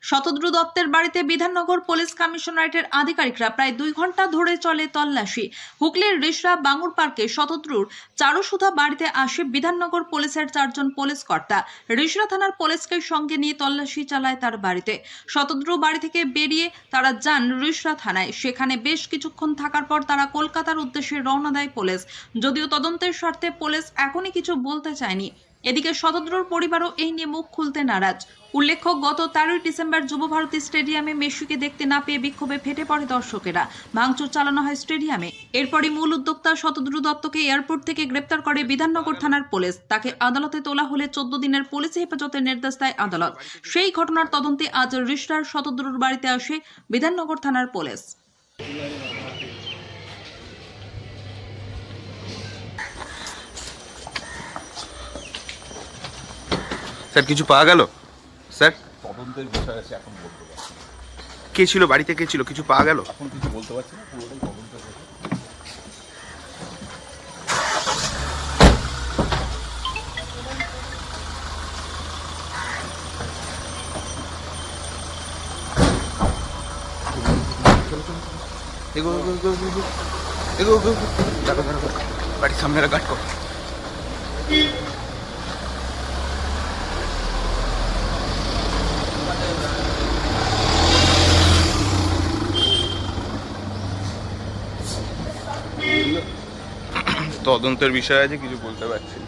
শতদ্রু দত্তের বাড়িতে বিধাননগর পুলিশ কমিশনারেটের আধিকারিকরা প্রায় 2 ঘন্টা ধরে চলে তল্লাশি। হুগলির রিষড়া বাঙুর পার্কে শতদ্রুর চারুসুধা বাড়িতে আসে বিধাননগর পুলিশের 4 জন পুলিশ কর্তা। রিষড়া থানার পুলিশকে সঙ্গে নিয়ে তল্লাশি চালায় তার বাড়িতে। শতদ্রু বাড়ি থেকে বেরিয়ে তারা যান রিষড়া থানায়। সেখানে বেশ কিছুক্ষণ থাকার পর তারা কলকাতার উদ্দেশ্যে রওনা দেয় পুলিশ। যদিও তদন্তের স্বার্থে পুলিশ এখনই কিছু বলতে চায়নি। এদিকে শতদ্রুর পরিবারও এই নিয়ে মুখ খুলতে নারাজ। উল্লেখ্য, গত 13 ডিসেম্বর যুবভারতী স্টেডিয়ামে মেসিকে দেখতে না পেয়ে বিক্ষোভে ফেটে পড়ে দর্শকেরা। ভাঙচুর চালানো হয় স্টেডিয়ামে। এরপরই মূল উদ্যোক্তা শতদ্রু দত্তকে এয়ারপোর্ট থেকে গ্রেপ্তার করে বিধাননগর থানার পুলিশ। তাকে আদালতে তোলা হলে 14 দিনের পুলিশি হেফাজতের নির্দেশ দেয় আদালত। সেই ঘটনার তদন্তে আজ রিষড়ার শতদ্রুর বাড়িতে আসে বিধাননগর থানার পুলিশ। স্যার কিছু পাওয়া গেল? স্যার তদন্তের বিষয় আছে, এখন বলতে পারছি না। কে ছিল বাড়িতে, কে ছিল, কিছু পাওয়া গেল? এখন কিছু বলতে পারছি না, পুরোটাই তদন্তের বিষয়। এগো এগো এগো এগো এগো এগো এগো। দেখো দেখো বাড়ির সামনে গার্ড কর। তদন্তের বিষয় আছে, কিছু বলতে পারছি না।